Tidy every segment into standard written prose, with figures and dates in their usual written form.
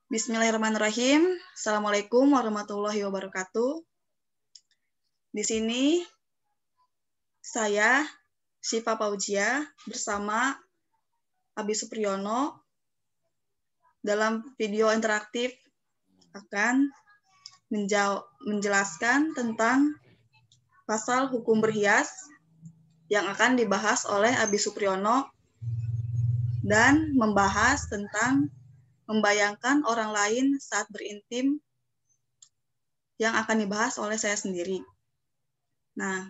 Bismillahirrahmanirrahim. Assalamualaikum warahmatullahi wabarakatuh. Di sini saya, Syifa Paujia, bersama Abi Supriyono dalam video interaktif akan menjelaskan tentang pasal hukum berhias yang akan dibahas oleh Abi Supriyono dan membahas tentang membayangkan orang lain saat berintim yang akan dibahas oleh saya sendiri. Nah,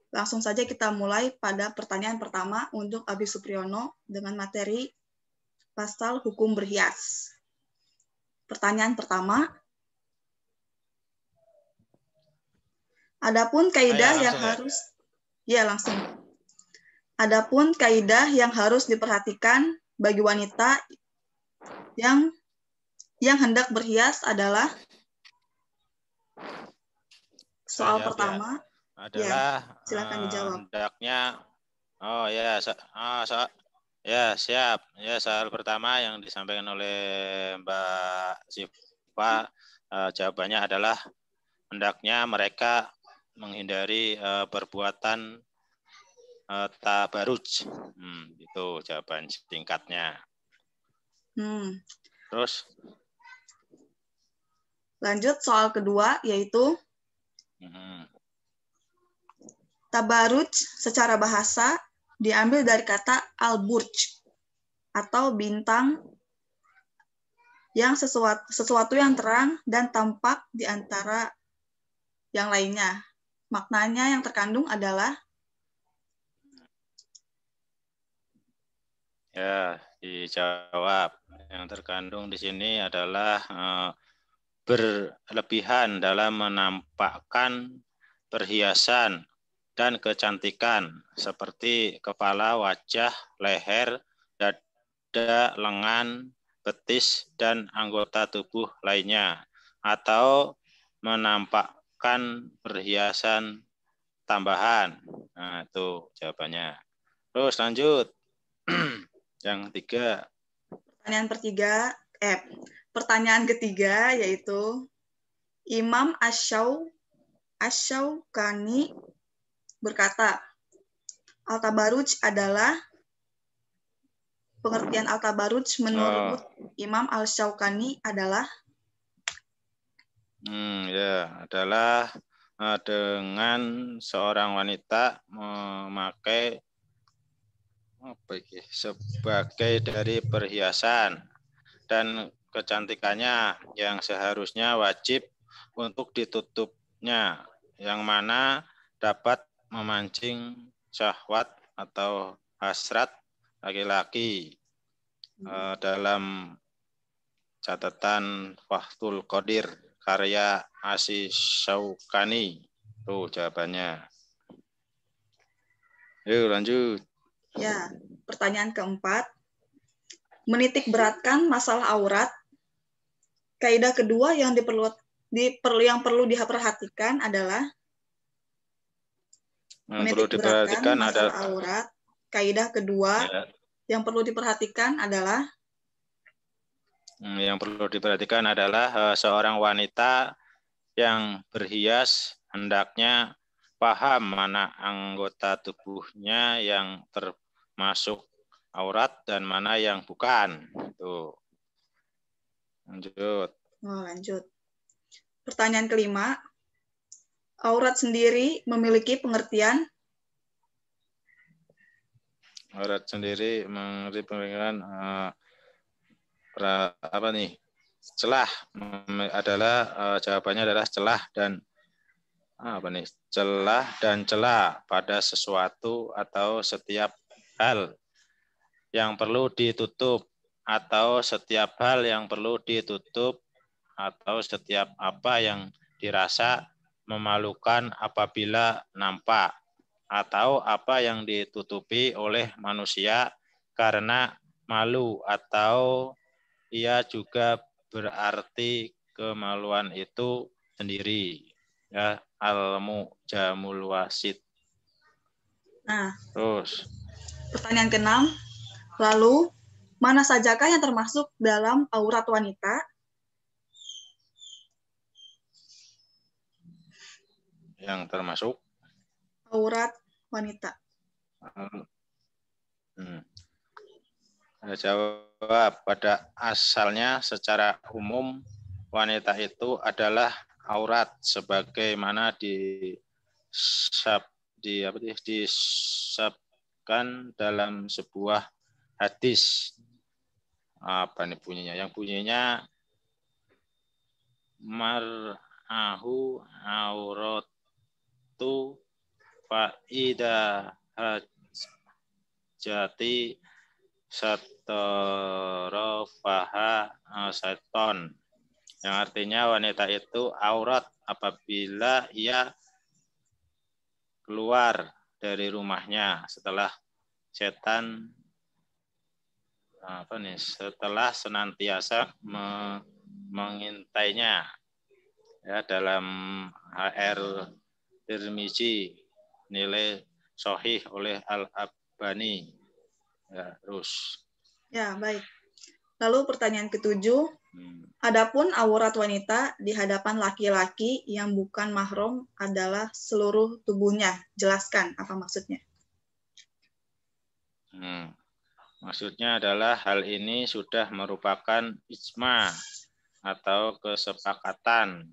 langsung saja kita mulai pada pertanyaan pertama untuk Abi Supriyono dengan materi pasal hukum berhias. Pertanyaan pertama, adapun kaidah yang harus Adapun kaidah yang harus diperhatikan bagi wanita yang hendak berhias adalah soal pertama adalah silakan dijawab. Hendaknya siap. Ya, soal pertama yang disampaikan oleh Mbak Syifa, jawabannya adalah hendaknya mereka menghindari perbuatan tabaruj. Itu jawaban singkatnya. Terus lanjut soal kedua, yaitu tabaruj secara bahasa diambil dari kata al-burj atau bintang, yang sesuatu yang terang dan tampak di antara yang lainnya. Maknanya yang terkandung adalah dijawab. Yang terkandung di sini adalah berlebihan dalam menampakkan perhiasan dan kecantikan seperti kepala, wajah, leher, dada, lengan, betis, dan anggota tubuh lainnya, atau menampakkan perhiasan tambahan. Nah, itu jawabannya. Terus lanjut. Yang tiga. Pertanyaan ketiga yaitu Imam Asy-Syaukani berkata, al-tabaruj adalah, pengertian al-tabaruj menurut Imam Asy-Syaukani adalah adalah dengan seorang wanita memakai sebagai dari perhiasan dan kecantikannya yang seharusnya wajib untuk ditutupnya, yang mana dapat memancing syahwat atau hasrat laki-laki. Dalam catatan Fathul Qadir karya Asy-Syaukani. Tuh jawabannya. Yuk lanjut. Ya, pertanyaan keempat. Menitik beratkan masalah aurat. Kaidah kedua yang perlu diperhatikan adalah menitik beratkan masalah aurat. Kaidah kedua yang perlu diperhatikan adalah seorang wanita yang berhias hendaknya paham mana anggota tubuhnya yang termasuk aurat dan mana yang bukan. Tuh. Lanjut. Pertanyaan kelima. Aurat sendiri memiliki pengertian? Aurat sendiri memiliki pengertian celah adalah jawabannya adalah celah dan celah pada sesuatu atau setiap hal yang perlu ditutup, atau setiap hal yang perlu ditutup, atau setiap apa yang dirasa memalukan apabila nampak, atau apa yang ditutupi oleh manusia karena malu, atau ia juga berarti kemaluan itu sendiri. Ya, al-mujamul wasit. Nah, terus pertanyaan keenam. Lalu, Mana sajakah yang termasuk dalam aurat wanita? Yang termasuk Aurat wanita. Jawab, pada asalnya secara umum wanita itu adalah aurat sebagaimana disabkan dalam sebuah hadis. Apa nih bunyinya? Yang bunyinya mar'ahu auratu fa'ida hajati satarafaha syaiton, yang artinya wanita itu aurat apabila ia keluar dari rumahnya setelah setan setelah senantiasa mengintainya. Ya, dalam HR Tirmizi nilai sahih oleh Al-Albani. Ya, terus. Ya, baik. Lalu pertanyaan ketujuh, adapun aurat wanita di hadapan laki-laki yang bukan mahram adalah seluruh tubuhnya. Jelaskan apa maksudnya. Maksudnya adalah hal ini sudah merupakan ijma atau kesepakatan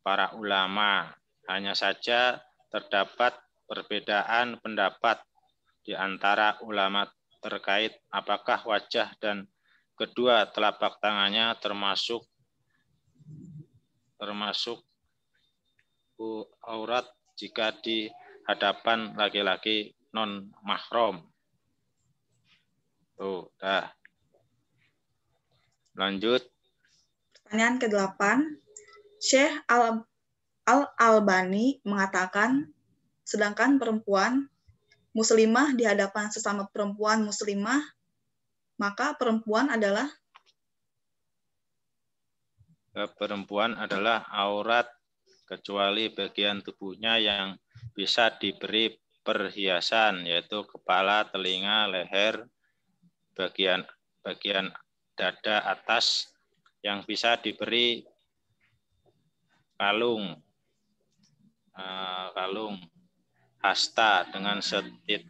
para ulama. Hanya saja terdapat perbedaan pendapat di antara ulama terkait apakah wajah dan kedua telapak tangannya termasuk aurat jika di hadapan laki-laki non mahram. Tuh, dah. Lanjut. Pertanyaan ke-8. Syekh Al-Albani mengatakan sedangkan perempuan muslimah di hadapan sesama perempuan muslimah, maka perempuan adalah aurat kecuali bagian tubuhnya yang bisa diberi perhiasan, yaitu kepala, telinga, leher, bagian dada atas yang bisa diberi kalung hasta dengan sedikit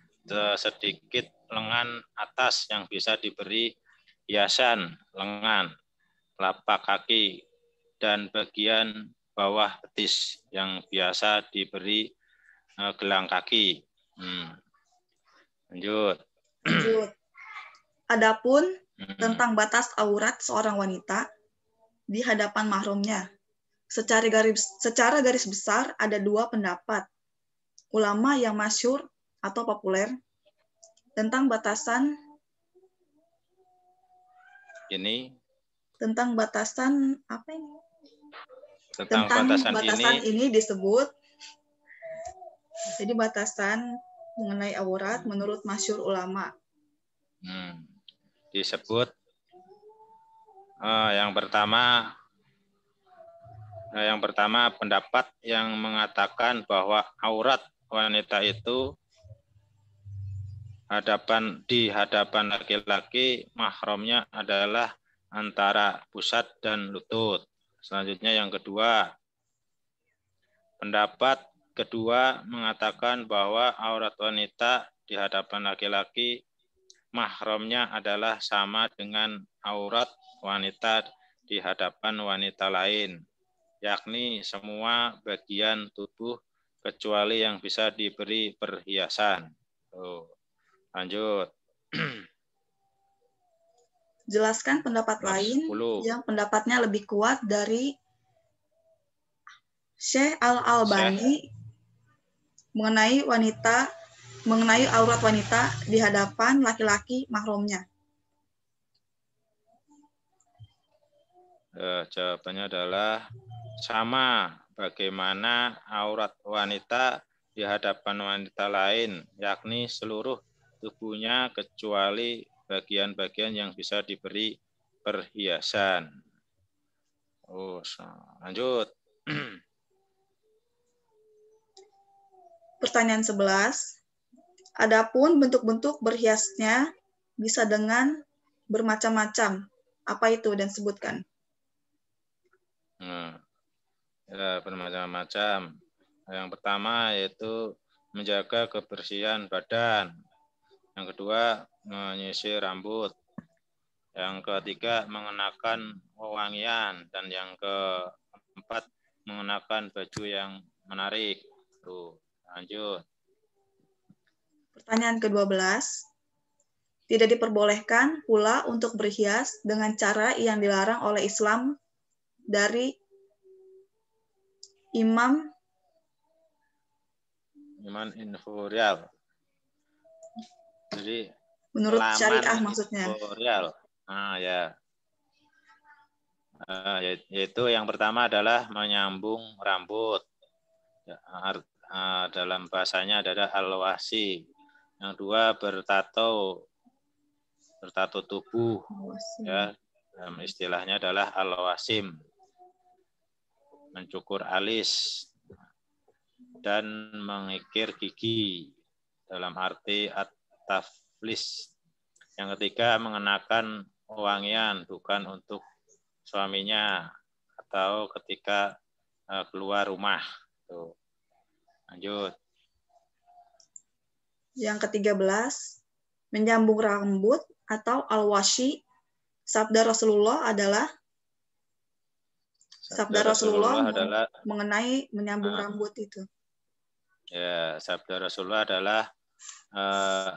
lengan atas yang bisa diberi hiasan lengan, telapak kaki, dan bagian bawah betis yang biasa diberi gelang kaki. Lanjut. Adapun tentang batas aurat seorang wanita di hadapan mahramnya, secara garis besar ada dua pendapat ulama yang masyhur atau populer tentang batasan Tentang batasan ini disebut. Jadi batasan mengenai aurat menurut masyhur ulama. Disebut yang pertama pendapat yang mengatakan bahwa aurat wanita itu di hadapan laki-laki mahramnya adalah antara pusat dan lutut. Selanjutnya yang kedua, pendapat kedua mengatakan bahwa aurat wanita di hadapan laki-laki mahramnya adalah sama dengan aurat wanita di hadapan wanita lain, yakni semua bagian tubuh kecuali yang bisa diberi perhiasan. Lanjut. Jelaskan pendapat lain yang pendapatnya lebih kuat dari Syekh Al-Albani mengenai aurat wanita di hadapan laki-laki mahramnya. Jawabannya adalah sama bagaimana aurat wanita di hadapan wanita lain, yakni seluruh tubuhnya kecuali bagian-bagian yang bisa diberi perhiasan. Lanjut. Pertanyaan 11. Adapun bentuk-bentuk berhiasnya bisa dengan bermacam-macam. Apa itu dan sebutkan? Ya, bermacam-macam. Yang pertama yaitu menjaga kebersihan badan. Yang kedua, menyisir rambut. Yang ketiga, mengenakan wewangian. Dan yang keempat, mengenakan baju yang menarik. Tuh, lanjut. Pertanyaan ke-12. Tidak diperbolehkan pula untuk berhias dengan cara yang dilarang oleh Islam dari Imam Inferior. Jadi menurut laman syariah maksudnya. Inferior. Ya. Yaitu yang pertama adalah menyambung rambut. Ya, dalam bahasanya adalah al-wasi. Yang dua bertato tubuh. Ya, dalam istilahnya adalah al-wasim. Mencukur alis dan mengikir gigi dalam arti at-taflis. Yang ketiga, mengenakan wewangian bukan untuk suaminya atau ketika keluar rumah. Tuh. Lanjut. Yang ke-13, menyambung rambut atau al-washi. Sabda Rasulullah adalah adalah mengenai menyambung rambut itu. Ya, sabda Rasulullah adalah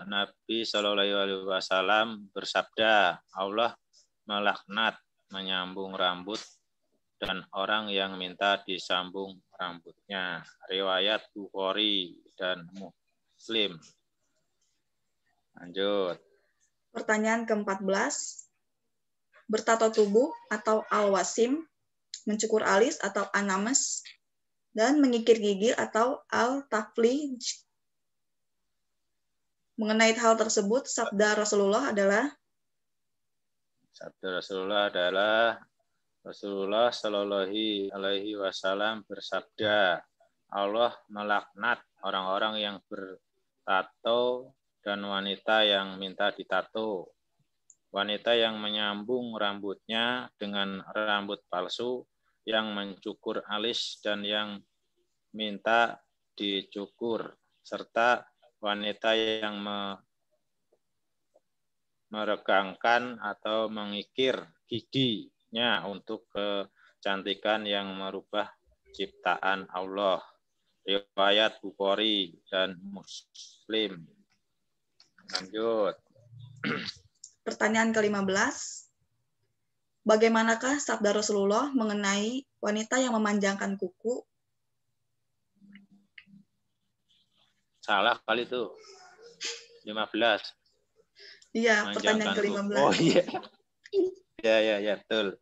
Nabi Shallallahu Alaihi Wasallam bersabda, Allah melaknat menyambung rambut dan orang yang minta disambung rambutnya. Riwayat Bukhari dan Muslim. Lanjut. Pertanyaan ke-14. Bertato tubuh atau al-wasim, mencukur alis atau anames, dan mengikir gigi atau al-taflij. Mengenai hal tersebut, sabda Rasulullah adalah Rasulullah Shallallahu Alaihi Wasallam bersabda, Allah melaknat orang-orang yang bertato dan wanita yang minta ditato. Wanita yang menyambung rambutnya dengan rambut palsu, yang mencukur alis dan yang minta dicukur, serta wanita yang meregangkan atau mengikir giginya untuk kecantikan yang merubah ciptaan Allah. Riwayat Bukhari dan Muslim. Lanjut. Pertanyaan ke-15. Bagaimanakah sabda Rasulullah mengenai wanita yang memanjangkan kuku? Salah kali itu. 15. Iya, pertanyaan ke-15. Oh iya. Ya, betul.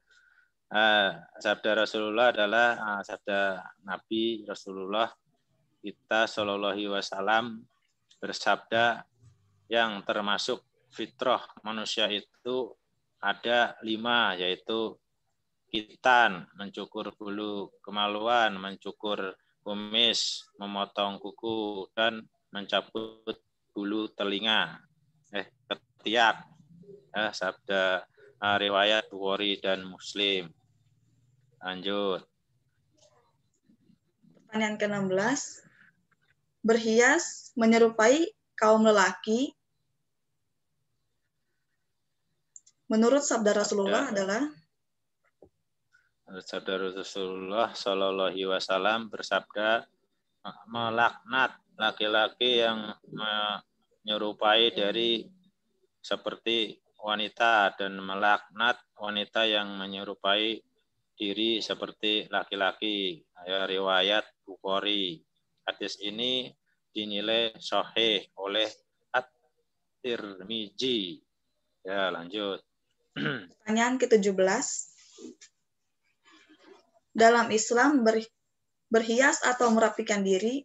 Sabda Rasulullah adalah sabda Nabi Rasulullah kita Shallallahu Alaihi Wasallam bersabda, yang termasuk fitrah manusia itu ada 5, yaitu khitan, mencukur bulu kemaluan, mencukur kumis, memotong kuku, dan mencabut bulu telinga. Ketiak. Sabda riwayat Bukhari dan Muslim. Lanjut. Pertanyaan ke-16. Berhias menyerupai kaum lelaki. Menurut sabda Rasulullah adalah sabda Rasulullah Shallallahu Alaihi Wasallam bersabda, melaknat laki-laki yang menyerupai dari seperti wanita dan melaknat wanita yang menyerupai diri seperti laki-laki. Riwayat Bukhari. Hadis ini dinilai sahih oleh At-Tirmizi. Ya, lanjut. Pertanyaan ke-17. Dalam Islam berhias atau merapikan diri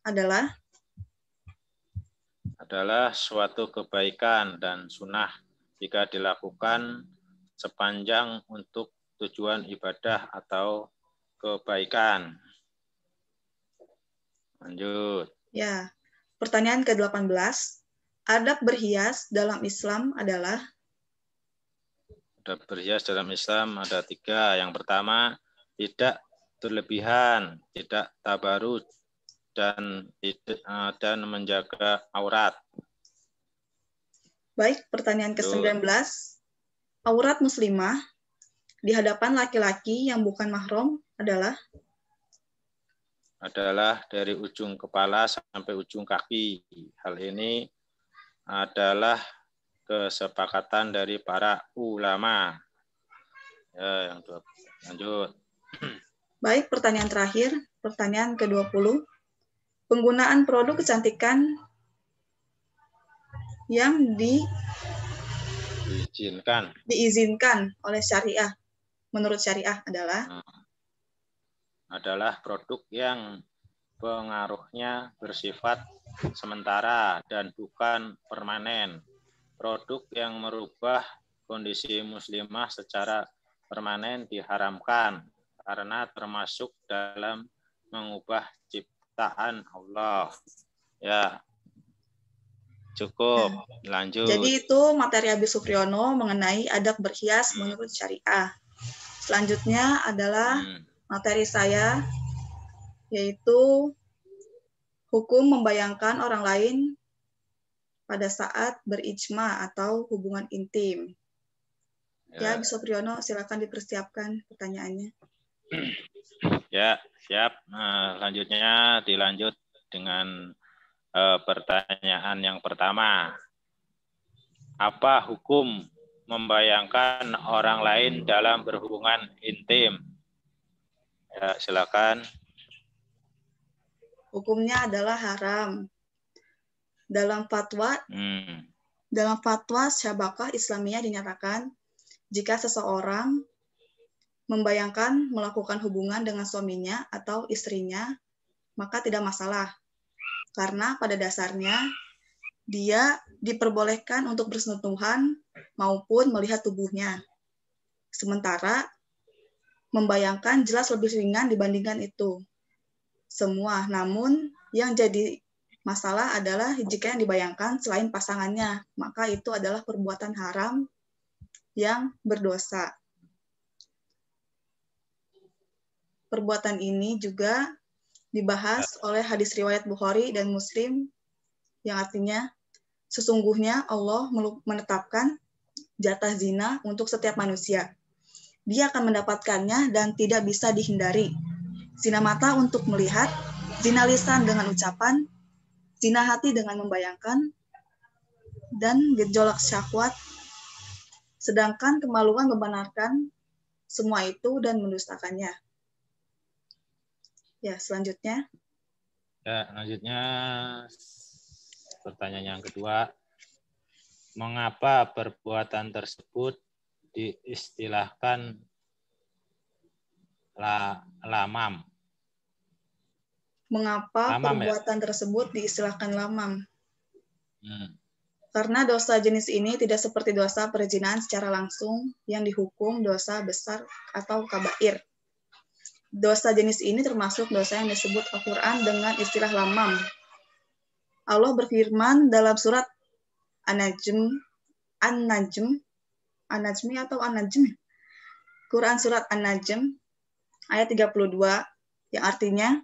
adalah suatu kebaikan dan sunnah jika dilakukan sepanjang untuk tujuan ibadah atau kebaikan. Lanjut. Ya. Pertanyaan ke-18. Adab berhias dalam Islam adalah Ada berhias dalam Islam ada 3. Yang pertama, tidak berlebihan, tidak tabarruj, dan menjaga aurat. Baik, pertanyaan ke-19. Aurat muslimah di hadapan laki-laki yang bukan mahram adalah dari ujung kepala sampai ujung kaki. Hal ini adalah kesepakatan dari para ulama. Ya, yang 20. Lanjut. Baik, pertanyaan terakhir, pertanyaan ke-20. Penggunaan produk kecantikan yang diizinkan oleh syariah, menurut syariah adalah produk yang pengaruhnya bersifat sementara dan bukan permanen. Produk yang merubah kondisi muslimah secara permanen diharamkan karena termasuk dalam mengubah ciptaan Allah. Ya, cukup. Lanjut. Jadi itu materi Abi Supriyono mengenai adab berhias menurut syariah. Selanjutnya adalah materi saya, yaitu hukum membayangkan orang lain pada saat berijma atau hubungan intim. Ya, Abi Supriyono, silakan dipersiapkan pertanyaannya. Ya, siap. Selanjutnya dilanjut dengan pertanyaan yang pertama. Apa hukum membayangkan orang lain dalam berhubungan intim? Ya, silakan. Hukumnya adalah haram. Dalam fatwa Syabakah Islamiyah dinyatakan, jika seseorang membayangkan melakukan hubungan dengan suaminya atau istrinya, maka tidak masalah. Karena pada dasarnya dia diperbolehkan untuk bersentuhan maupun melihat tubuhnya. Sementara membayangkan jelas lebih ringan dibandingkan itu semua. Namun yang jadi masalah adalah jika yang dibayangkan selain pasangannya, maka itu adalah perbuatan haram yang berdosa. Perbuatan ini juga dibahas oleh hadis riwayat Bukhari dan Muslim, yang artinya sesungguhnya Allah menetapkan jatah zina untuk setiap manusia. Dia akan mendapatkannya dan tidak bisa dihindari. Zina mata untuk melihat, zina lisan dengan ucapan, zina hati dengan membayangkan, dan gejolak syahwat. Sedangkan kemaluan membenarkan semua itu dan mendustakannya. Ya, selanjutnya. Ya, selanjutnya pertanyaan yang kedua. Mengapa perbuatan tersebut diistilahkan lamam? Mengapa perbuatan tersebut diistilahkan lamam? Karena dosa jenis ini tidak seperti dosa perzinahan secara langsung yang dihukum dosa besar atau kabair. Dosa jenis ini termasuk dosa yang disebut Al-Quran dengan istilah lamam. Allah berfirman dalam surat An-Najm atau An-Najm. Quran surat An-Najm ayat 32 yang artinya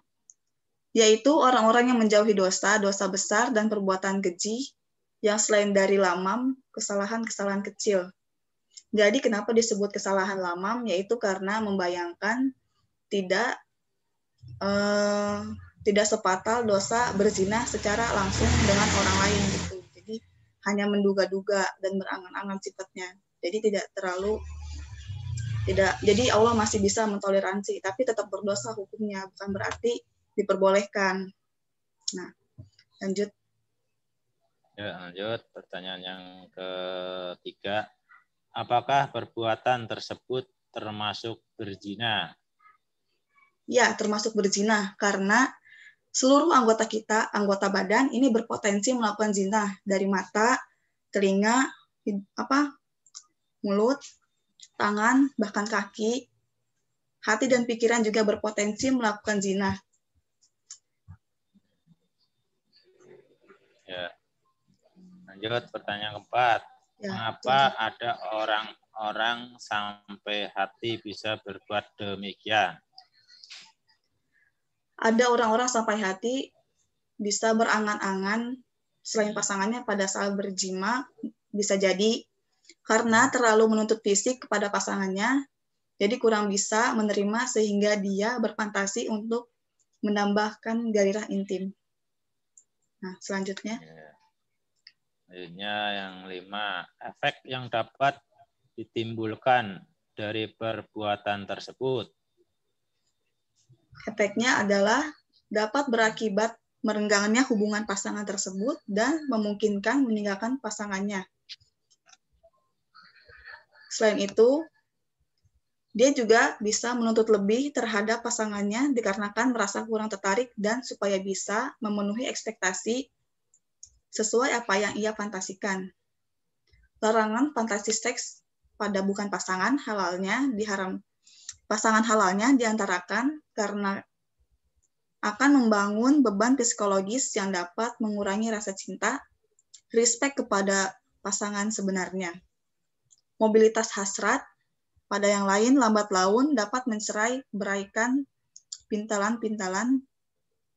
yaitu orang-orang yang menjauhi dosa besar dan perbuatan keji yang selain dari lamam, kesalahan-kesalahan kecil. Jadi kenapa disebut kesalahan lamam? Yaitu karena membayangkan tidak sefatal dosa berzina secara langsung dengan orang lain gitu. Jadi hanya menduga-duga dan berangan-angan sifatnya. Jadi jadi Allah masih bisa mentoleransi, tapi tetap berdosa hukumnya, bukan berarti diperbolehkan. Nah, lanjut. Ya, lanjut. Pertanyaan yang ketiga. Apakah perbuatan tersebut termasuk berzina? Ya, termasuk berzina karena seluruh anggota kita, anggota badan ini berpotensi melakukan zina dari mata, telinga, mulut, tangan, bahkan kaki, hati dan pikiran juga berpotensi melakukan zina. Ya. Lanjut pertanyaan keempat. Ya, mengapa ada orang sampai hati bisa berbuat demikian? Ada orang-orang sampai hati bisa berangan-angan selain pasangannya pada saat berjima, bisa jadi karena terlalu menuntut fisik kepada pasangannya, jadi kurang bisa menerima sehingga dia berfantasi untuk menambahkan gairah intim. Nah, selanjutnya. Selanjutnya yang 5, efek yang dapat ditimbulkan dari perbuatan tersebut. Efeknya adalah dapat berakibat merenggangnya hubungan pasangan tersebut dan memungkinkan meninggalkan pasangannya. Selain itu, dia juga bisa menuntut lebih terhadap pasangannya dikarenakan merasa kurang tertarik dan supaya bisa memenuhi ekspektasi sesuai apa yang ia fantasikan. Larangan fantasi seks pada bukan pasangan halalnya pasangan halalnya diantarakan karena akan membangun beban psikologis yang dapat mengurangi rasa cinta, respect kepada pasangan sebenarnya. Mobilitas hasrat pada yang lain lambat laun dapat mencerai-beraikan pintalan-pintalan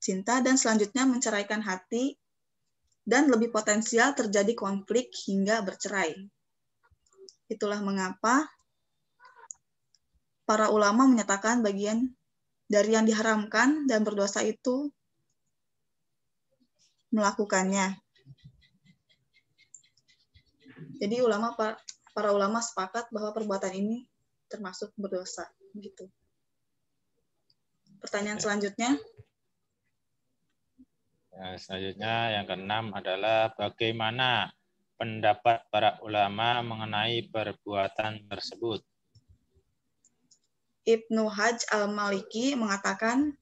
cinta dan selanjutnya menceraikan hati dan lebih potensial terjadi konflik hingga bercerai. Itulah mengapa para ulama menyatakan bagian dari yang diharamkan dan berdosa itu melakukannya. Jadi para ulama sepakat bahwa perbuatan ini termasuk berdosa. Gitu. Pertanyaan selanjutnya. Selanjutnya yang ke-6 adalah bagaimana pendapat para ulama mengenai perbuatan tersebut. Ibnu Hajj al-Maliki mengatakan,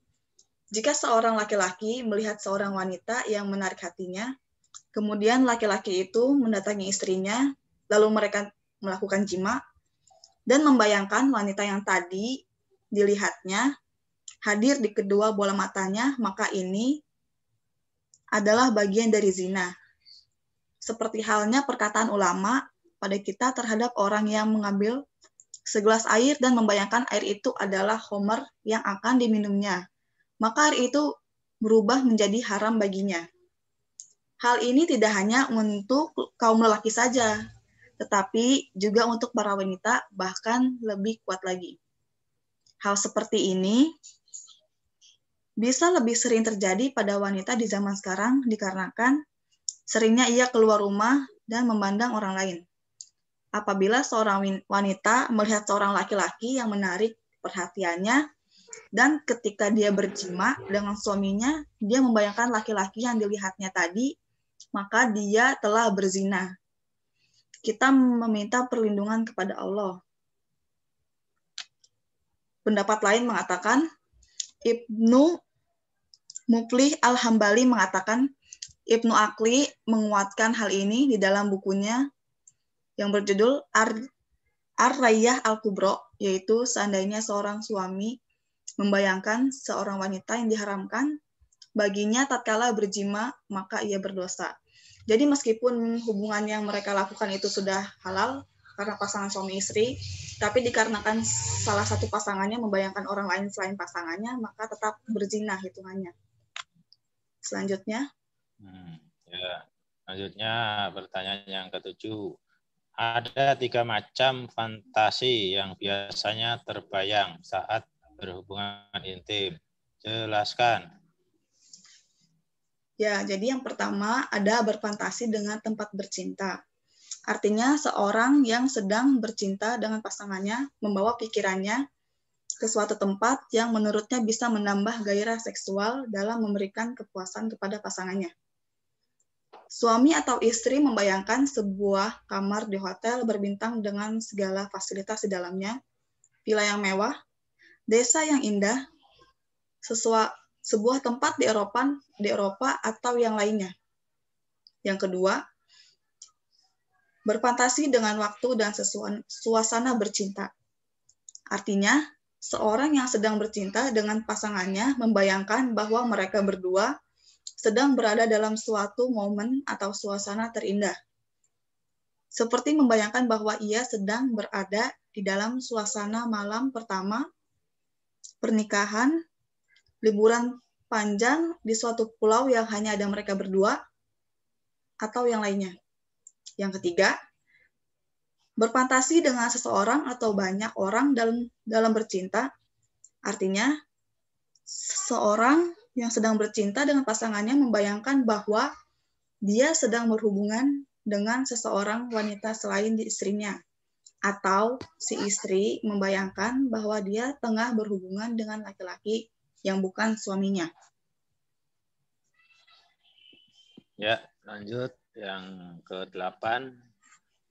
jika seorang laki-laki melihat seorang wanita yang menarik hatinya, kemudian laki-laki itu mendatangi istrinya, lalu mereka melakukan jima, dan membayangkan wanita yang tadi dilihatnya hadir di kedua bola matanya, maka ini adalah bagian dari zina. Seperti halnya perkataan ulama pada kita terhadap orang yang mengambil segelas air dan membayangkan air itu adalah khamar yang akan diminumnya, maka air itu berubah menjadi haram baginya. Hal ini tidak hanya untuk kaum lelaki saja, tetapi juga untuk para wanita, bahkan lebih kuat lagi. Hal seperti ini bisa lebih sering terjadi pada wanita di zaman sekarang dikarenakan seringnya ia keluar rumah dan memandang orang lain. Apabila seorang wanita melihat seorang laki-laki yang menarik perhatiannya, dan ketika dia berjima dengan suaminya, dia membayangkan laki-laki yang dilihatnya tadi, maka dia telah berzina. Kita meminta perlindungan kepada Allah. Pendapat lain mengatakan, Ibnu Muflih al-Hambali mengatakan, Ibnu Aqli menguatkan hal ini di dalam bukunya yang berjudul Ar-Rayyah Al-Kubro, yaitu seandainya seorang suami membayangkan seorang wanita yang diharamkan baginya tatkala berjima, maka ia berdosa. Jadi meskipun hubungan yang mereka lakukan itu sudah halal karena pasangan suami istri, tapi dikarenakan salah satu pasangannya membayangkan orang lain selain pasangannya, maka tetap berzina hitungannya. Selanjutnya. Selanjutnya pertanyaan yang ke-7. Ada 3 macam fantasi yang biasanya terbayang saat berhubungan intim. Jelaskan. Ya, jadi yang pertama ada berfantasi dengan tempat bercinta. Artinya seorang yang sedang bercinta dengan pasangannya membawa pikirannya ke suatu tempat yang menurutnya bisa menambah gairah seksual dalam memberikan kepuasan kepada pasangannya. Suami atau istri membayangkan sebuah kamar di hotel berbintang dengan segala fasilitas di dalamnya, villa yang mewah, desa yang indah, sebuah tempat di Eropa atau yang lainnya. Yang kedua, berfantasi dengan waktu dan suasana bercinta. Artinya, seorang yang sedang bercinta dengan pasangannya membayangkan bahwa mereka berdua sedang berada dalam suatu momen atau suasana terindah. seperti membayangkan bahwa ia sedang berada di dalam suasana malam pertama pernikahan, liburan panjang di suatu pulau yang hanya ada mereka berdua, atau yang lainnya. Yang ketiga, berfantasi dengan seseorang atau banyak orang dalam bercinta, artinya seseorang yang sedang bercinta dengan pasangannya membayangkan bahwa dia sedang berhubungan dengan seseorang wanita selain istrinya, atau si istri membayangkan bahwa dia tengah berhubungan dengan laki-laki yang bukan suaminya. Ya, lanjut yang ke-8.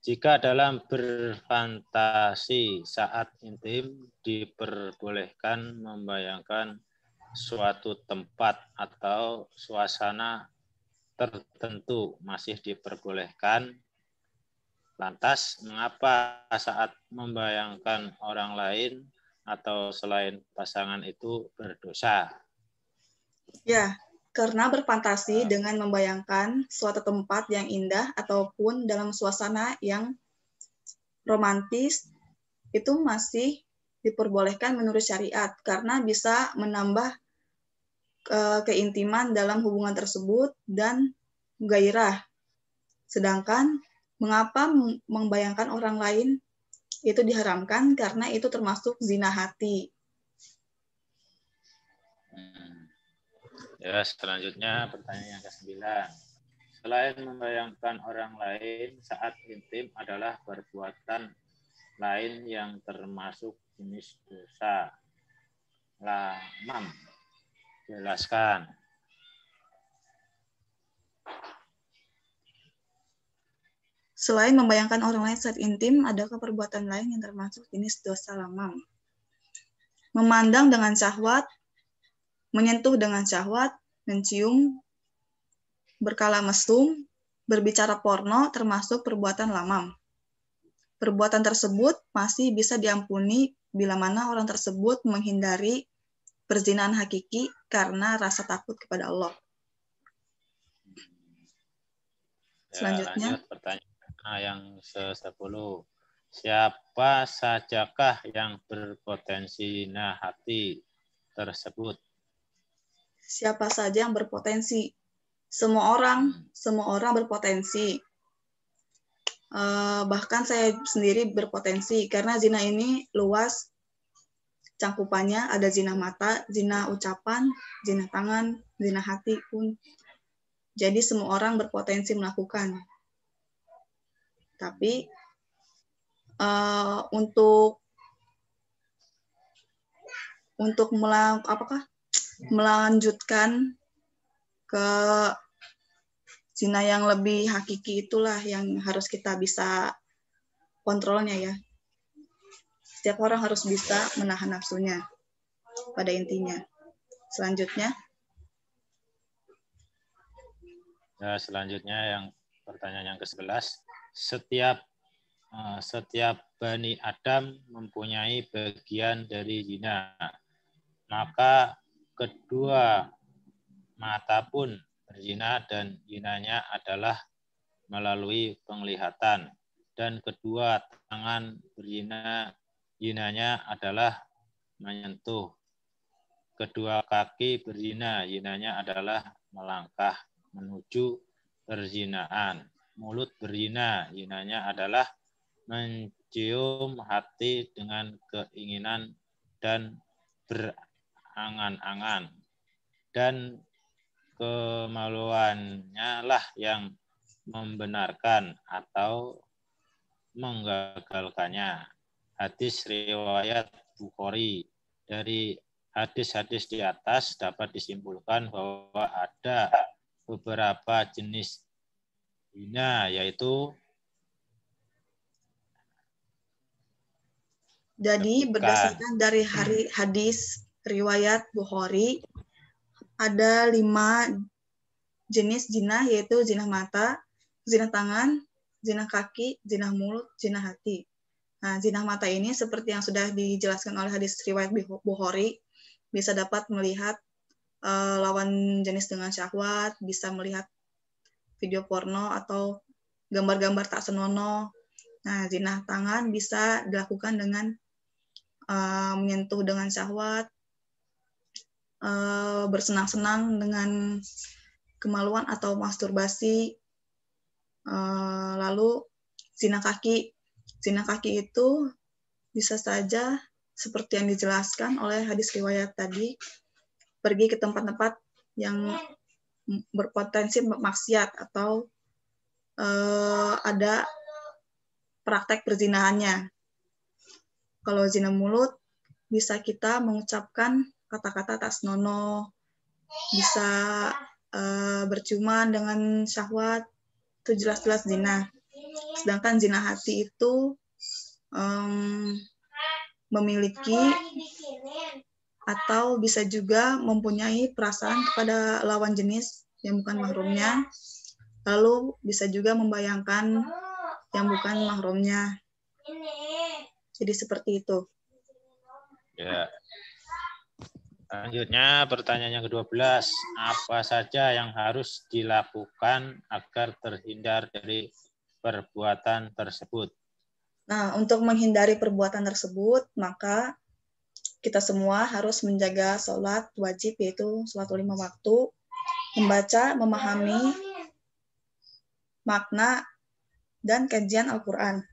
Jika dalam berfantasi saat intim diperbolehkan membayangkan suatu tempat atau suasana tertentu masih diperbolehkan, lantas mengapa saat membayangkan orang lain atau selain pasangan itu berdosa? Ya, karena berfantasi dengan membayangkan suatu tempat yang indah ataupun dalam suasana yang romantis itu masih diperbolehkan menurut syariat karena bisa menambah keintiman dalam hubungan tersebut dan gairah. Sedangkan mengapa membayangkan orang lain itu diharamkan karena itu termasuk zina hati. Ya, selanjutnya pertanyaan yang ke-9. Selain membayangkan orang lain saat intim adalah perbuatan lain yang termasuk jenis dosa. Lamam, jelaskan. Selain membayangkan orang lain saat intim, adakah perbuatan lain yang termasuk jenis dosa lamam? Memandang dengan syahwat, menyentuh dengan syahwat, mencium, berkala mesum, berbicara porno termasuk perbuatan lamam. Perbuatan tersebut masih bisa diampuni bila mana orang tersebut menghindari perzinahan hakiki karena rasa takut kepada Allah. Selanjutnya. Lanjut pertanyaan yang ke-10. Siapa sajakah yang berpotensi zina hati tersebut? Siapa saja yang berpotensi? Semua orang berpotensi. Bahkan saya sendiri berpotensi karena zina ini luas cangkupannya, ada zina mata, zina ucapan, zina tangan, zina hati pun. Jadi semua orang berpotensi melakukan. Tapi untuk melanjutkan ke zina yang lebih hakiki itulah yang harus kita bisa kontrolnya ya. Setiap orang harus bisa menahan nafsunya pada intinya. Selanjutnya. Ya, selanjutnya yang pertanyaan yang ke-11. Setiap Bani Adam mempunyai bagian dari zina. Maka kedua mata pun berzina dan zinanya adalah melalui penglihatan. Dan kedua tangan berzina, zinanya adalah menyentuh. Kedua kaki berzina, zinanya adalah melangkah menuju perzinaan. Mulut berzina, zinanya adalah mencium hati dengan keinginan dan berangan-angan. Dan kemaluannya lah yang membenarkan atau menggagalkannya. Hadis riwayat Bukhari. Dari hadis-hadis di atas dapat disimpulkan bahwa ada beberapa jenis zina, yaitu jadi berdasarkan dari hadis riwayat Bukhari ada 5 jenis zina, yaitu zina mata, zina tangan, zina kaki, zina mulut, zina hati. Nah, zina mata ini seperti yang sudah dijelaskan oleh hadis riwayat Bukhari, bisa dapat melihat lawan jenis dengan syahwat, bisa melihat video porno atau gambar-gambar tak senonoh. Nah, zina tangan bisa dilakukan dengan menyentuh dengan syahwat, bersenang-senang dengan kemaluan atau masturbasi. Lalu zina kaki. Zina kaki itu bisa saja seperti yang dijelaskan oleh hadis riwayat tadi, pergi ke tempat-tempat yang berpotensi maksiat atau ada praktek perzinahannya. Kalau zina mulut, bisa kita mengucapkan kata-kata tak senonoh, bisa berciuman dengan syahwat, itu jelas-jelas zina. Sedangkan zina hati itu memiliki atau bisa juga mempunyai perasaan kepada lawan jenis yang bukan mahramnya, lalu bisa juga membayangkan yang bukan mahramnya. Jadi seperti itu. Ya. Selanjutnya pertanyaan yang ke-12. Apa saja yang harus dilakukan agar terhindar dari perbuatan tersebut? Nah, untuk menghindari perbuatan tersebut, maka kita semua harus menjaga sholat wajib, yaitu sholat 5 waktu, membaca, memahami makna dan kajian Al-Quran.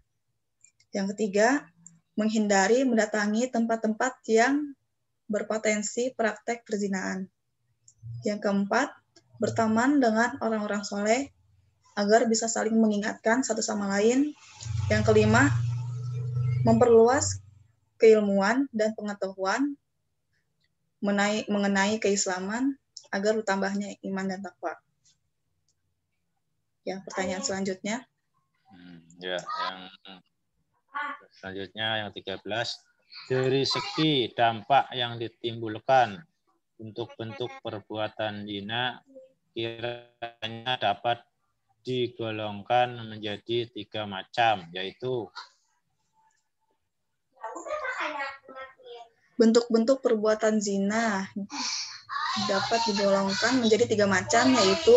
Yang ketiga, menghindari mendatangi tempat-tempat yang berpotensi praktek perzinahan. Yang keempat, berteman dengan orang-orang soleh agar bisa saling mengingatkan satu sama lain. Yang kelima, memperluas keilmuan dan pengetahuan mengenai keislaman agar bertambahnya iman dan takwa. Ya, pertanyaan selanjutnya. Ya, yang selanjutnya yang 13. Dari segi dampak yang ditimbulkan untuk bentuk perbuatan zina kiranya dapat digolongkan menjadi 3 macam, yaitu bentuk-bentuk perbuatan zina dapat digolongkan menjadi 3 macam, yaitu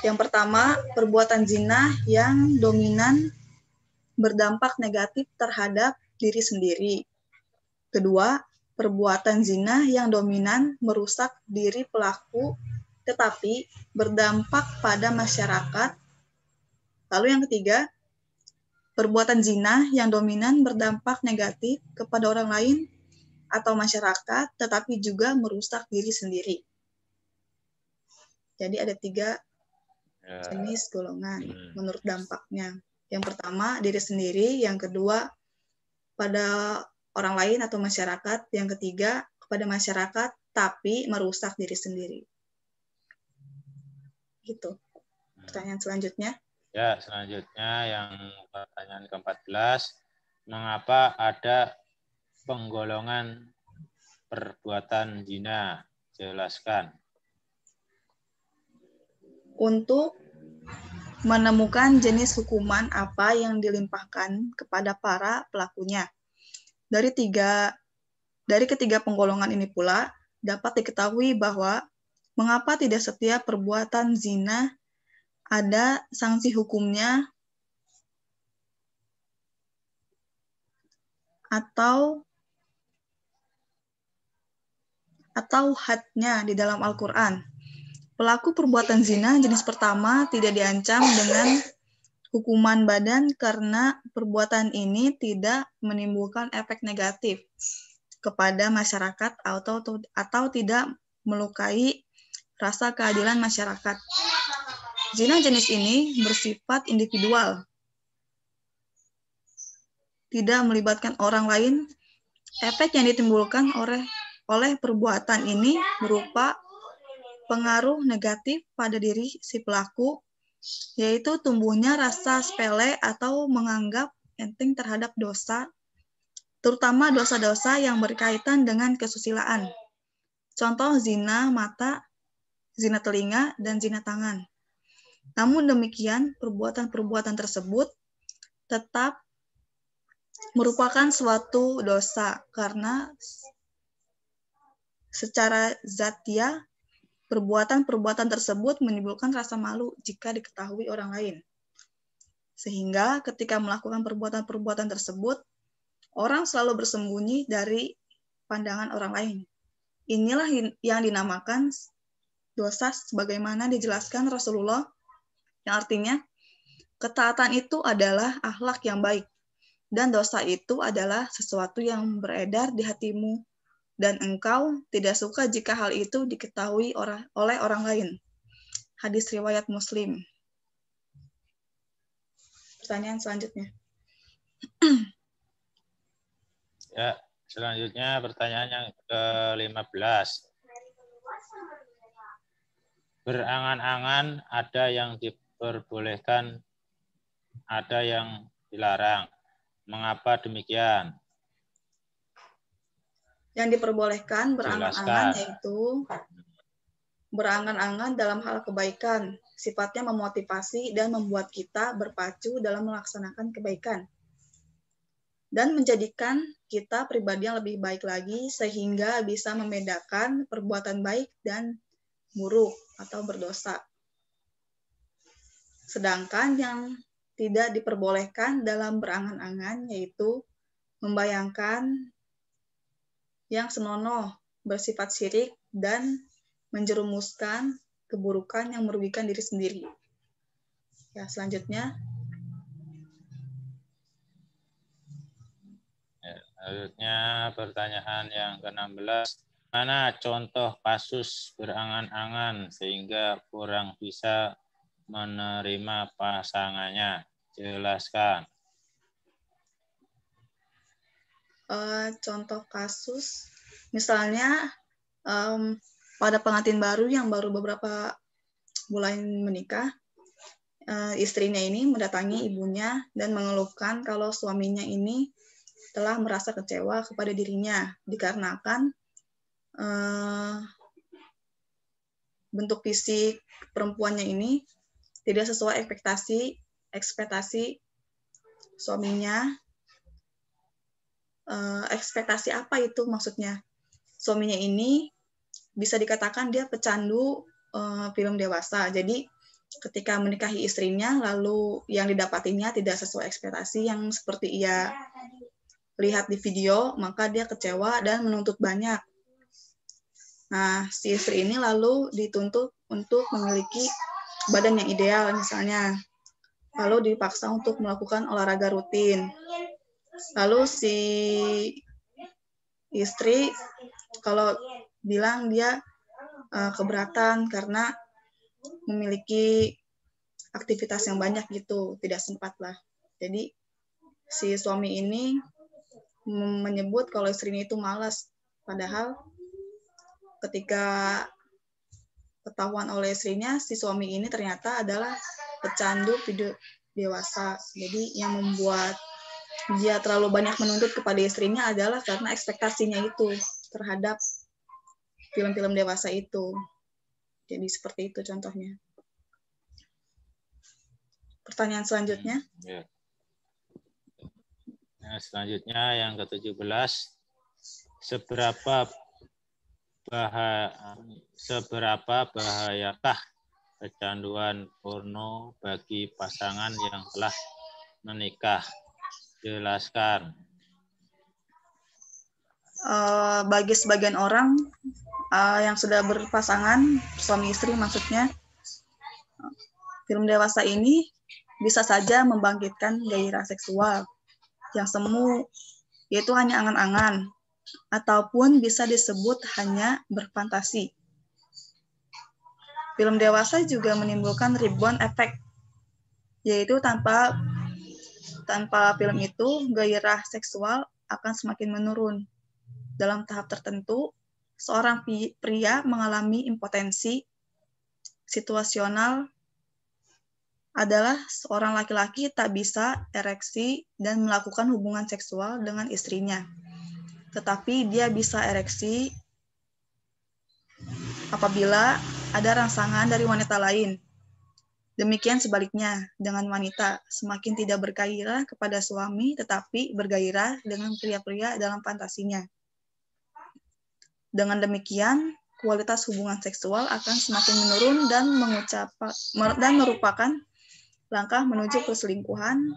yang pertama, perbuatan zina yang dominan berdampak negatif terhadap diri sendiri. Kedua, perbuatan zina yang dominan merusak diri pelaku tetapi berdampak pada masyarakat. Lalu yang ketiga, perbuatan zina yang dominan berdampak negatif kepada orang lain atau masyarakat tetapi juga merusak diri sendiri. Jadi ada 3 jenis golongan menurut dampaknya. Yang pertama, diri sendiri. Yang kedua, pada orang lain atau masyarakat. Yang ketiga, kepada masyarakat tapi merusak diri sendiri. Gitu. Pertanyaan selanjutnya. Ya, selanjutnya yang pertanyaan ke-14. Mengapa ada penggolongan perbuatan zina? Jelaskan. Untuk menemukan jenis hukuman apa yang dilimpahkan kepada para pelakunya. Dari ketiga penggolongan ini pula dapat diketahui bahwa mengapa tidak setiap perbuatan zina ada sanksi hukumnya atau hadnya di dalam Al-Quran. Pelaku perbuatan zina jenis pertama tidak diancam dengan hukuman badan karena perbuatan ini tidak menimbulkan efek negatif kepada masyarakat atau tidak melukai rasa keadilan masyarakat. Zina jenis ini bersifat individual, tidak melibatkan orang lain. Efek yang ditimbulkan oleh perbuatan ini berupa pengaruh negatif pada diri si pelaku, yaitu tumbuhnya rasa sepele atau menganggap enteng terhadap dosa, terutama dosa-dosa yang berkaitan dengan kesusilaan. Contoh zina mata, zina telinga, dan zina tangan. Namun demikian, perbuatan-perbuatan tersebut tetap merupakan suatu dosa karena secara zatiah perbuatan-perbuatan tersebut menimbulkan rasa malu jika diketahui orang lain. Sehingga ketika melakukan perbuatan-perbuatan tersebut, orang selalu bersembunyi dari pandangan orang lain. Inilah yang dinamakan dosa sebagaimana dijelaskan Rasulullah, yang artinya ketaatan itu adalah akhlak yang baik, dan dosa itu adalah sesuatu yang beredar di hatimu, dan engkau tidak suka jika hal itu diketahui oleh orang lain. Hadis riwayat Muslim. Pertanyaan selanjutnya. Ya, selanjutnya pertanyaan yang ke-15. Berangan-angan ada yang diperbolehkan, ada yang dilarang. Mengapa demikian? Yang diperbolehkan berangan-angan Jelaskan. yaitu berangan-angan dalam hal kebaikan, sifatnya memotivasi dan membuat kita berpacu dalam melaksanakan kebaikan, dan menjadikan kita pribadi yang lebih baik lagi sehingga bisa membedakan perbuatan baik dan buruk atau berdosa. Sedangkan yang tidak diperbolehkan dalam berangan-angan yaitu membayangkan yang senonoh, bersifat syirik, dan menjerumuskan keburukan yang merugikan diri sendiri. Ya, selanjutnya. Selanjutnya pertanyaan yang ke-16. Mana contoh kasus berangan-angan sehingga kurang bisa menerima pasangannya? Jelaskan. Contoh kasus, misalnya pada pengantin baru yang baru beberapa bulan menikah, istrinya ini mendatangi ibunya dan mengeluhkan kalau suaminya ini telah merasa kecewa kepada dirinya dikarenakan bentuk fisik perempuannya ini tidak sesuai ekspektasi suaminya. Ekspektasi apa itu maksudnya? Suaminya ini bisa dikatakan dia pecandu film dewasa. Jadi ketika menikahi istrinya, lalu yang didapatinya tidak sesuai ekspektasi yang seperti ia lihat di video, maka dia kecewa dan menuntut banyak. Nah, si istri ini lalu dituntut untuk memiliki badan yang ideal misalnya. Lalu dipaksa untuk melakukan olahraga rutin. Lalu si istri kalau bilang dia keberatan karena memiliki aktivitas yang banyak gitu, tidak sempat lah. Jadi si suami ini menyebut kalau istrinya itu malas, padahal ketika ketahuan oleh istrinya, si suami ini ternyata adalah pecandu video dewasa. Jadi yang membuat dia terlalu banyak menuntut kepada istrinya adalah karena ekspektasinya itu terhadap film-film dewasa itu. Jadi seperti itu contohnya. Pertanyaan selanjutnya. Ya. Nah, selanjutnya yang ke-17. Seberapa bahayakah kecanduan porno bagi pasangan yang telah menikah? Jelaskan. Bagi sebagian orang yang sudah berpasangan, suami istri maksudnya, film dewasa ini bisa saja membangkitkan gairah seksual yang semu, yaitu hanya angan-angan, ataupun bisa disebut hanya berfantasi. Film dewasa juga menimbulkan rebound efek, yaitu tanpa film itu, gairah seksual akan semakin menurun. Dalam tahap tertentu, seorang pria mengalami impotensi situasional adalah seorang laki-laki tak bisa ereksi dan melakukan hubungan seksual dengan istrinya. Tetapi dia bisa ereksi apabila ada rangsangan dari wanita lain. Demikian sebaliknya, dengan wanita semakin tidak bergairah kepada suami, tetapi bergairah dengan pria-pria dalam fantasinya. Dengan demikian, kualitas hubungan seksual akan semakin menurun dan merupakan langkah menuju perselingkuhan,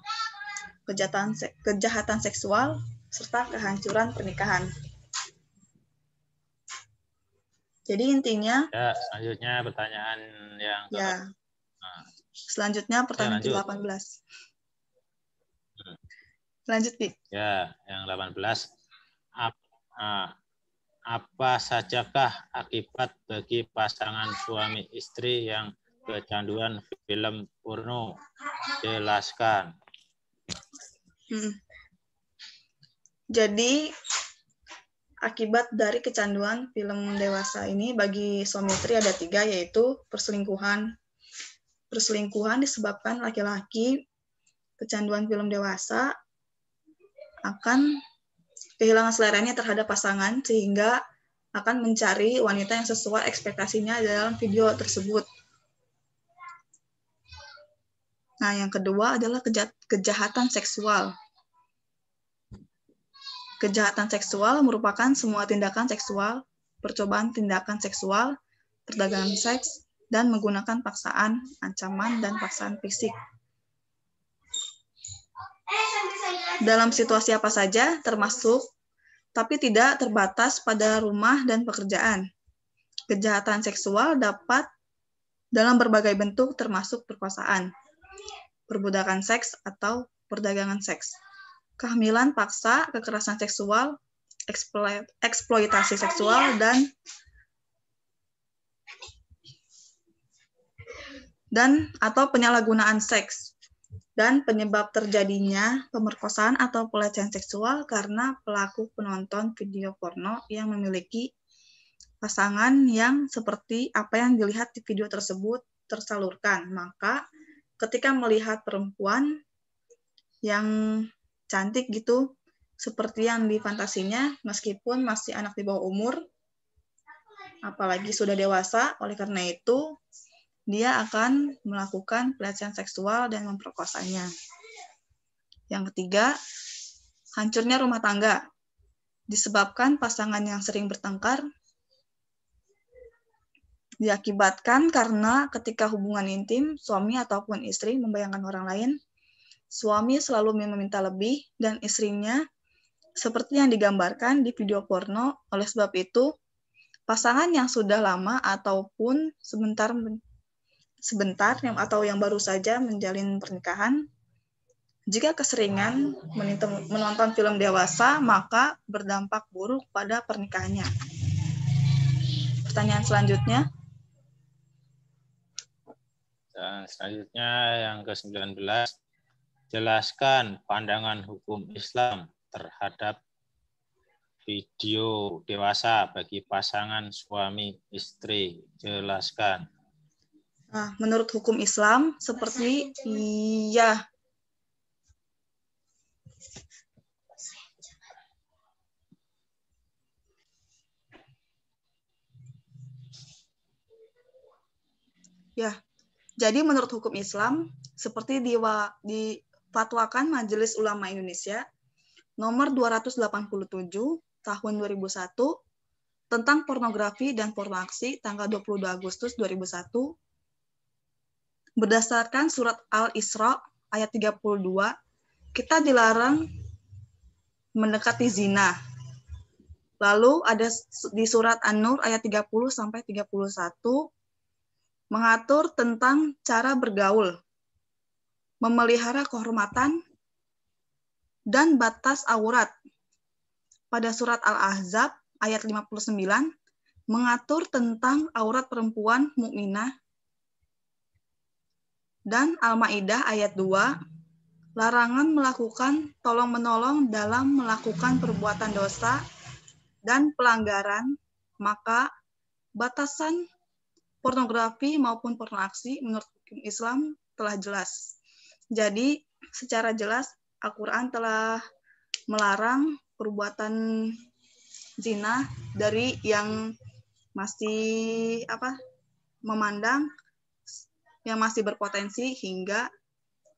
kejahatan seksual, serta kehancuran pernikahan. Jadi intinya, Ya, selanjutnya pertanyaan yang selanjutnya pertanyaan ke-18. Lanjut, Dik. Ya, yang 18. Apa sajakah akibat bagi pasangan suami istri yang kecanduan film porno? Jelaskan. Jadi akibat dari kecanduan film dewasa ini bagi suami istri ada 3, yaitu perselingkuhan. Perselingkuhan disebabkan laki-laki kecanduan film dewasa akan kehilangan seleranya terhadap pasangan sehingga akan mencari wanita yang sesuai ekspektasinya dalam video tersebut. Nah, yang kedua adalah kejahatan seksual. Kejahatan seksual merupakan semua tindakan seksual, percobaan tindakan seksual, perdagangan seks, dan menggunakan paksaan, ancaman, dan paksaan fisik. Dalam situasi apa saja, termasuk, tapi tidak terbatas pada rumah dan pekerjaan. Kejahatan seksual dapat dalam berbagai bentuk termasuk perkosaan, perbudakan seks atau perdagangan seks, kehamilan paksa, kekerasan seksual, eksploitasi seksual, dan atau penyalahgunaan seks. Dan penyebab terjadinya pemerkosaan atau pelecehan seksual karena pelaku penonton video porno yang memiliki pasangan yang seperti apa yang dilihat di video tersebut tersalurkan. Maka ketika melihat perempuan yang cantik gitu, seperti yang difantasinya, meskipun masih anak di bawah umur, apalagi sudah dewasa, oleh karena itu dia akan melakukan pelecehan seksual dan memperkosanya. Yang ketiga, hancurnya rumah tangga. Disebabkan pasangan yang sering bertengkar, diakibatkan karena ketika hubungan intim, suami ataupun istri membayangkan orang lain, suami selalu meminta lebih dan istrinya seperti yang digambarkan di video porno. Oleh sebab itu, pasangan yang sudah lama ataupun sebentar atau yang baru saja menjalin pernikahan, jika keseringan menonton film dewasa, maka berdampak buruk pada pernikahannya. Pertanyaan selanjutnya. Dan selanjutnya yang ke-19. Jelaskan pandangan hukum Islam terhadap video dewasa bagi pasangan suami istri. Jelaskan. Nah, menurut hukum Islam, seperti jadi menurut hukum Islam, seperti difatwakan Majelis Ulama Indonesia nomor 287 tahun 2001 tentang pornografi dan pornoaksi tanggal 22 Agustus 2001, berdasarkan surat Al-Isra ayat 32, kita dilarang mendekati zina. Lalu ada di surat An-Nur ayat 30-31, mengatur tentang cara bergaul, memelihara kehormatan, dan batas aurat. Pada surat Al-Ahzab ayat 59, mengatur tentang aurat perempuan mukminah. Dan Al-Maidah ayat 2, larangan melakukan tolong-menolong dalam melakukan perbuatan dosa dan pelanggaran. Maka batasan pornografi maupun pornoaksi menurut hukum Islam telah jelas. Jadi secara jelas Al-Quran telah melarang perbuatan zina dari yang masih memandang, yang masih berpotensi hingga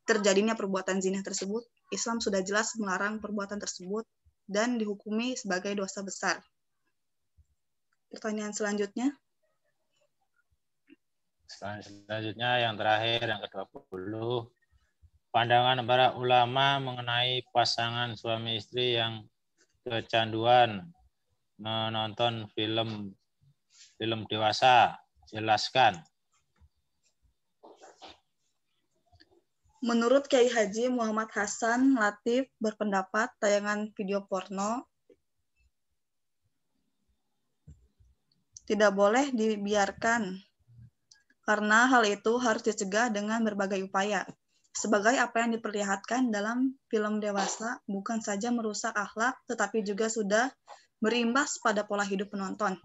terjadinya perbuatan zina tersebut. Islam sudah jelas melarang perbuatan tersebut dan dihukumi sebagai dosa besar. Pertanyaan selanjutnya. Selanjutnya yang terakhir, yang ke-20. Pandangan para ulama mengenai pasangan suami istri yang kecanduan menonton film dewasa. Jelaskan. Menurut Kiai Haji Muhammad Hasan Latif berpendapat tayangan video porno tidak boleh dibiarkan karena hal itu harus dicegah dengan berbagai upaya. Sebagai apa yang diperlihatkan dalam film dewasa bukan saja merusak akhlak tetapi juga sudah berimbas pada pola hidup penonton.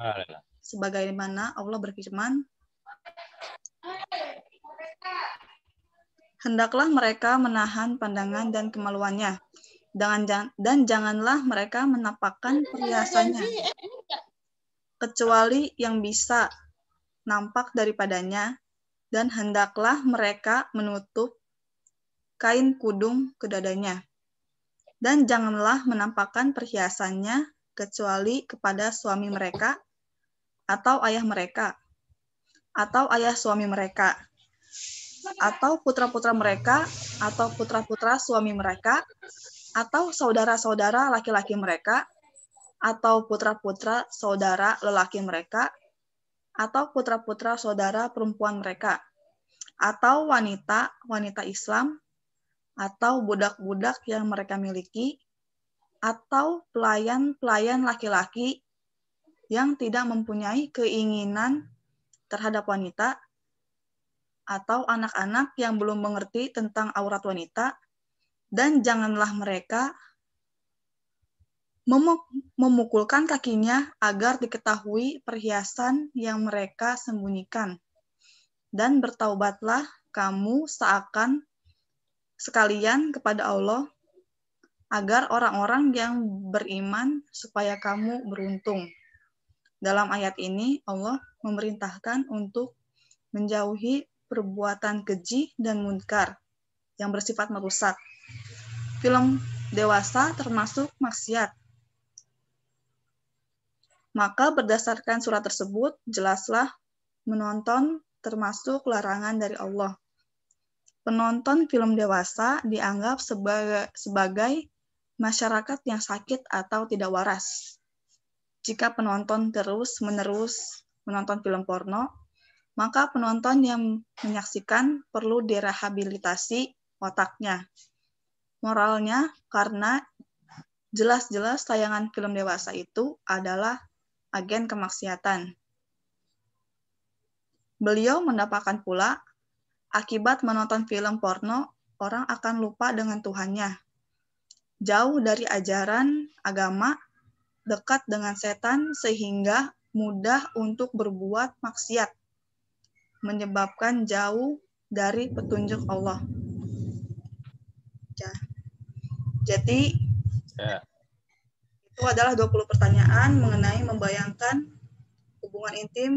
Sebagaimana Allah berfirman, hendaklah mereka menahan pandangan dan kemaluannya, dan janganlah mereka menampakkan perhiasannya, kecuali yang bisa nampak daripadanya, dan hendaklah mereka menutup kain kudung ke dadanya. Dan janganlah menampakkan perhiasannya, kecuali kepada suami mereka, atau ayah mereka, atau ayah suami mereka, atau putra-putra mereka, atau putra-putra suami mereka, atau saudara-saudara laki-laki mereka, atau putra-putra saudara lelaki mereka, atau putra-putra saudara perempuan mereka, atau wanita-wanita Islam, atau budak-budak yang mereka miliki, atau pelayan-pelayan laki-laki yang tidak mempunyai keinginan terhadap wanita, atau anak-anak yang belum mengerti tentang aurat wanita, dan janganlah mereka memukulkan kakinya agar diketahui perhiasan yang mereka sembunyikan. Dan bertaubatlah kamu sekalian kepada Allah, agar orang-orang yang beriman supaya kamu beruntung. Dalam ayat ini, Allah memerintahkan untuk menjauhi perbuatan keji dan munkar yang bersifat merusak. Film dewasa termasuk maksiat. Maka berdasarkan surat tersebut, jelaslah menonton termasuk larangan dari Allah. Penonton film dewasa dianggap sebagai masyarakat yang sakit atau tidak waras. Jika penonton terus-menerus menonton film porno, maka penonton yang menyaksikan perlu direhabilitasi otaknya. Moralnya, karena jelas-jelas tayangan film dewasa itu adalah agen kemaksiatan. Beliau mendapatkan pula, akibat menonton film porno, orang akan lupa dengan Tuhannya. Jauh dari ajaran agama, dekat dengan setan sehingga mudah untuk berbuat maksiat, menyebabkan jauh dari petunjuk Allah. Jadi, itu adalah 20 pertanyaan mengenai membayangkan hubungan intim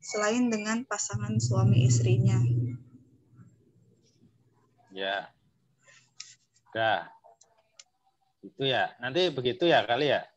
selain dengan pasangan suami istrinya. Ya. Udah. Itu ya. Nanti begitu ya kali ya.